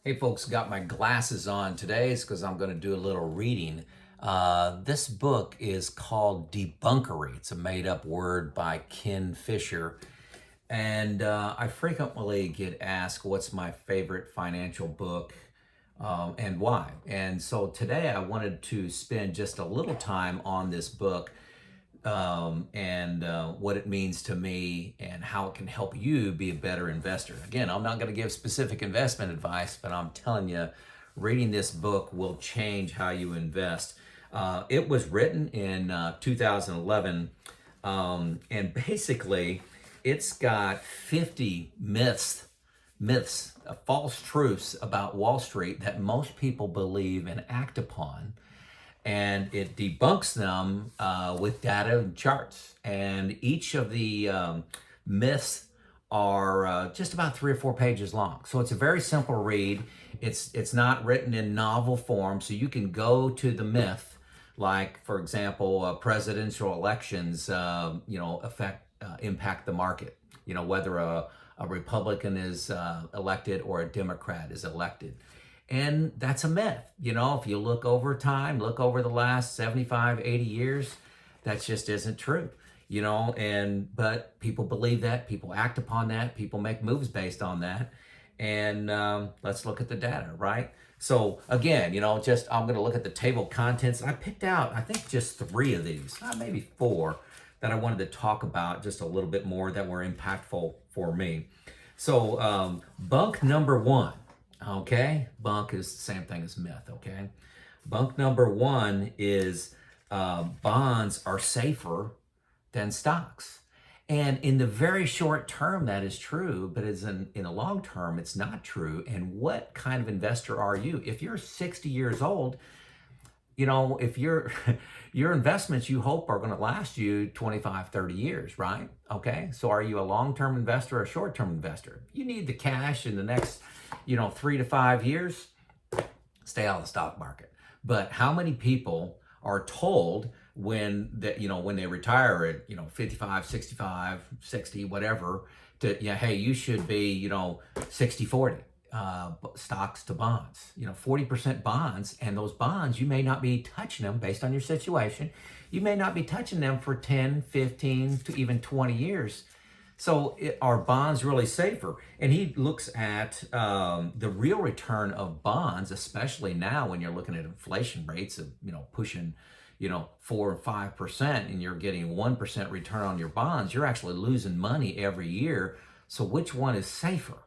Hey folks, got my glasses on today because I'm going to do a little reading. This book is called Debunkery. It's a made up word by Ken Fisher. And I frequently get asked what's my favorite financial book and why. And so today I wanted to spend just a little time on this book and what it means to me and how it can help you be a better investor. Again, I'm not going to give specific investment advice, but I'm telling you, reading this book will change how you invest. It was written in 2011, and basically, it's got 50 false truths about Wall Street that most people believe and act upon, and it debunks them with data and charts. And each of the myths are just about 3 or 4 pages long. So it's a very simple read. It's not written in novel form, so you can go to the myth, like for example, presidential elections, impact the market. Whether a Republican is elected or a Democrat is elected. And that's a myth. If you look over time, look over the last 75, 80 years, that just isn't true. But people believe that, people act upon that, people make moves based on that. And let's look at the data, right? So again, just I'm going to look at the table of contents. I picked out, I think, just 3 of these, maybe 4, that I wanted to talk about just a little bit more that were impactful for me. So bunk number 1. Okay, bunk is the same thing as myth. Okay, bunk number 1 is bonds are safer than stocks. And in the very short term, that is true, but as in the long term, it's not true. And what kind of investor are you? If you're 60 years old, if your investments, you hope, are going to last you 25, 30 years, right? Okay, so are you a long-term investor or a short-term investor? You need the cash in the next 3 to 5 years, stay out of the stock market. But how many people are told when they retire at 55, 65, 60, whatever, to hey, you should be 60-40 stocks to bonds, 40% bonds. And those bonds, you may not be touching them based on your situation. You may not be touching them for 10, 15 to even 20 years. So are bonds really safer? And he looks at the real return of bonds, especially now when you're looking at inflation rates of pushing 4 or 5%, and you're getting 1% return on your bonds. You're actually losing money every year. So which one is safer?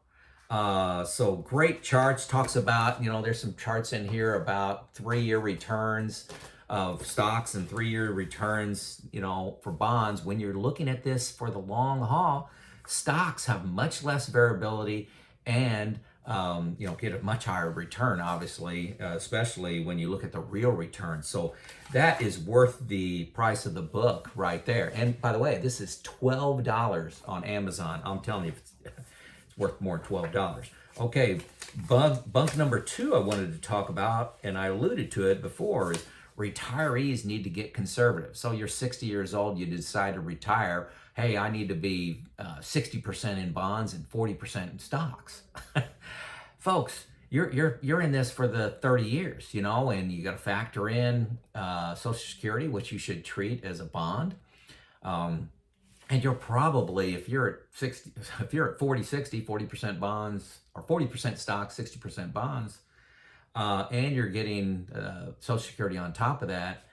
So great charts. Talks about there's some charts in here about 3-year returns of stocks and 3-year returns, for bonds. When you're looking at this for the long haul, stocks have much less variability and get a much higher return, obviously, especially when you look at the real return. So that is worth the price of the book right there. And by the way, this is $12 on Amazon. I'm telling you, it's worth more than $12. Okay, bunk number 2 I wanted to talk about, and I alluded to it before, is retirees need to get conservative. So you're 60 years old, you decide to retire. Hey, I need to be 60% in bonds and 40% in stocks. Folks, you're in this for the 30 years, and you got to factor in Social Security, which you should treat as a bond. And you're probably, if you're at 40, 60, 40% bonds, or 40% stocks, 60% bonds, and you're getting Social Security on top of that,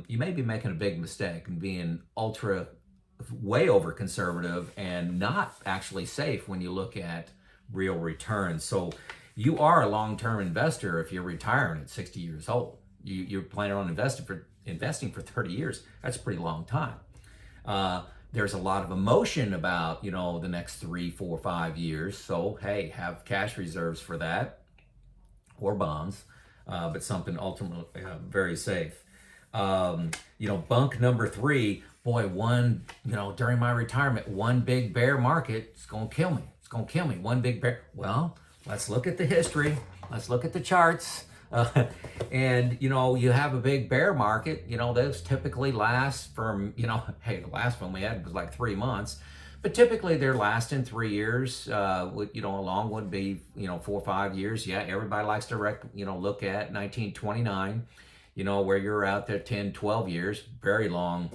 you may be making a big mistake and being way over conservative and not actually safe when you look at real returns. So you are a long-term investor if you're retiring at 60 years old. You're planning on investing for 30 years. That's a pretty long time. There's a lot of emotion about the next 3, 4, 5 years. So hey, have cash reserves for that, or bonds, but something ultimately very safe. Bunk number 3, boy, during my retirement, one big bear market is going to kill me. It's going to kill me. One big bear. Well, let's look at the history. Let's look at the charts. And you have a big bear market, those typically last from, hey, the last one we had was like 3 months. But typically they're lasting 3 years. A long would be 4 or 5 years. Yeah, everybody likes to look at 1929. Where you're out there 10, 12 years, very long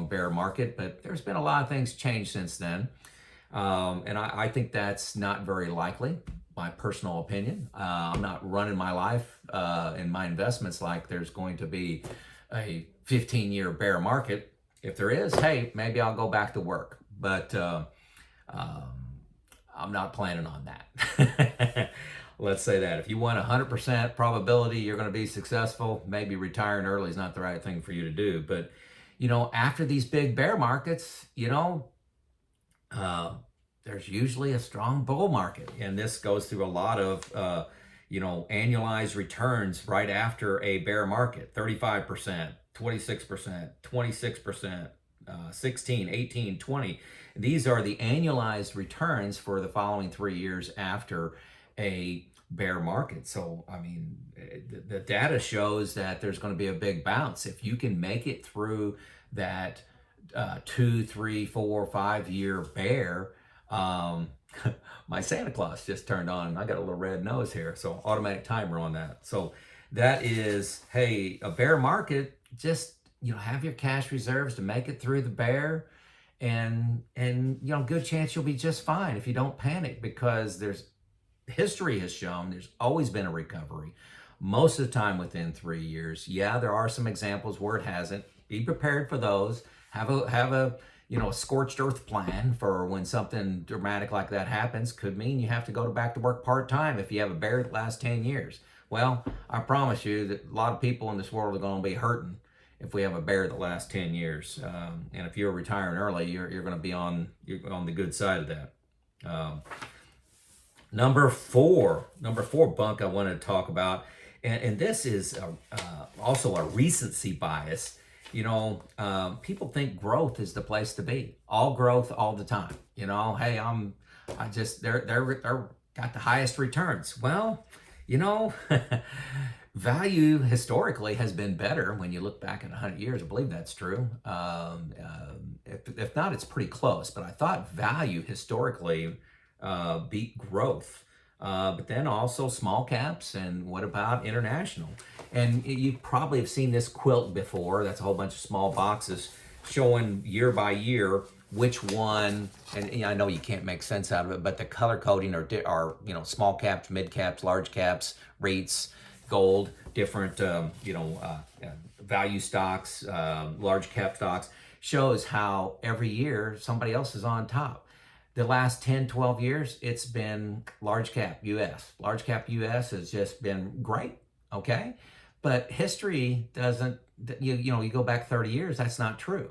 bear market. But there's been a lot of things changed since then. And I think that's not very likely, my personal opinion. I'm not running my life in my investments like there's going to be a 15-year bear market. If there is, hey, maybe I'll go back to work. But I'm not planning on that. Let's say that. If you want 100% probability you're going to be successful, maybe retiring early is not the right thing for you to do. But, after these big bear markets, there's usually a strong bull market. And this goes through a lot of, annualized returns right after a bear market. 35%, 26%, 26%, 16, 18, 20. These are the annualized returns for the following 3 years after a bear market. So, I mean, the data shows that there's going to be a big bounce. If you can make it through that 2, 3, 4, 5 year bear, my Santa Claus just turned on. I got a little red nose here, so automatic timer on that. So that is, hey, a bear market, just, have your cash reserves to make it through the bear, and good chance you'll be just fine if you don't panic, because history has shown there's always been a recovery, most of the time within 3 years. Yeah, there are some examples where it hasn't. Be prepared for those. Have a scorched earth plan for when something dramatic like that happens. Could mean you have to go back to work part-time if you have a bear that lasts 10 years. Well, I promise you that a lot of people in this world are going to be hurting if we have a bear that lasts 10 years. And if you're retiring early, you're going to be on the good side of that. Number four bunk I wanted to talk about, and this is also a recency bias. People think growth is the place to be. All growth all the time. Hey, they're got the highest returns. Well, value historically has been better when you look back at 100 years. I believe that's true. If not, it's pretty close. But I thought value historically beat growth. But then also small caps, and what about international? And you probably have seen this quilt before. That's a whole bunch of small boxes showing year by year which one, and I know you can't make sense out of it, but the color coding are small caps, mid caps, large caps, REITs, gold, different value stocks, large cap stocks, shows how every year somebody else is on top. The last 10, 12 years, it's been large cap US. Large cap US has just been great, okay? But history doesn't, you go back 30 years, that's not true,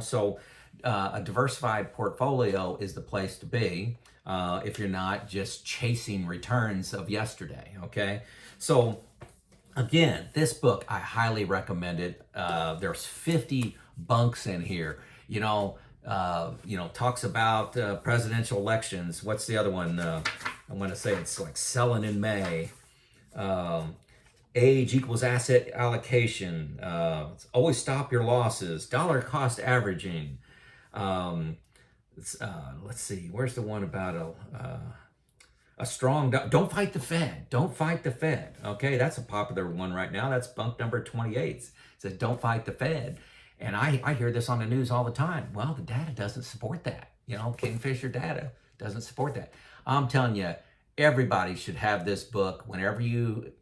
So a diversified portfolio is the place to be if you're not just chasing returns of yesterday, okay? So again, this book, I highly recommend it. There's 50 bunks in here, talks about presidential elections. What's the other one? I want to say it's like selling in May. Age equals asset allocation. Always stop your losses. Dollar cost averaging. Let's see. Where's the one about a strong? Don't fight the Fed. Don't fight the Fed. Okay, that's a popular one right now. That's bunk number 28. It says don't fight the Fed. And I hear this on the news all the time. Well, the data doesn't support that. Kingfisher data doesn't support that. I'm telling you, everybody should have this book. Whenever you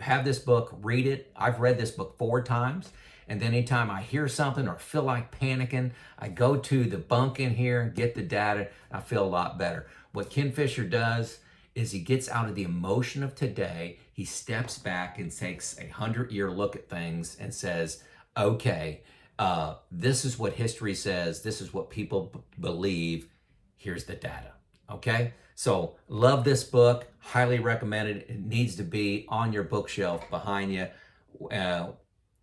have this book, read it. I've read this book 4 times. And then anytime I hear something or feel like panicking, I go to the bunk in here and get the data. I feel a lot better. What Kingfisher does is he gets out of the emotion of today. He steps back and takes a 100-year look at things and says, okay, this is what history says. This is what people believe. Here's the data. Okay? So love this book. Highly recommend it. It needs to be on your bookshelf behind you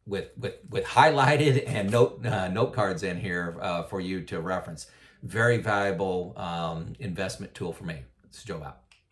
with highlighted and note cards in here for you to reference. Very valuable investment tool for me. This is Joe out.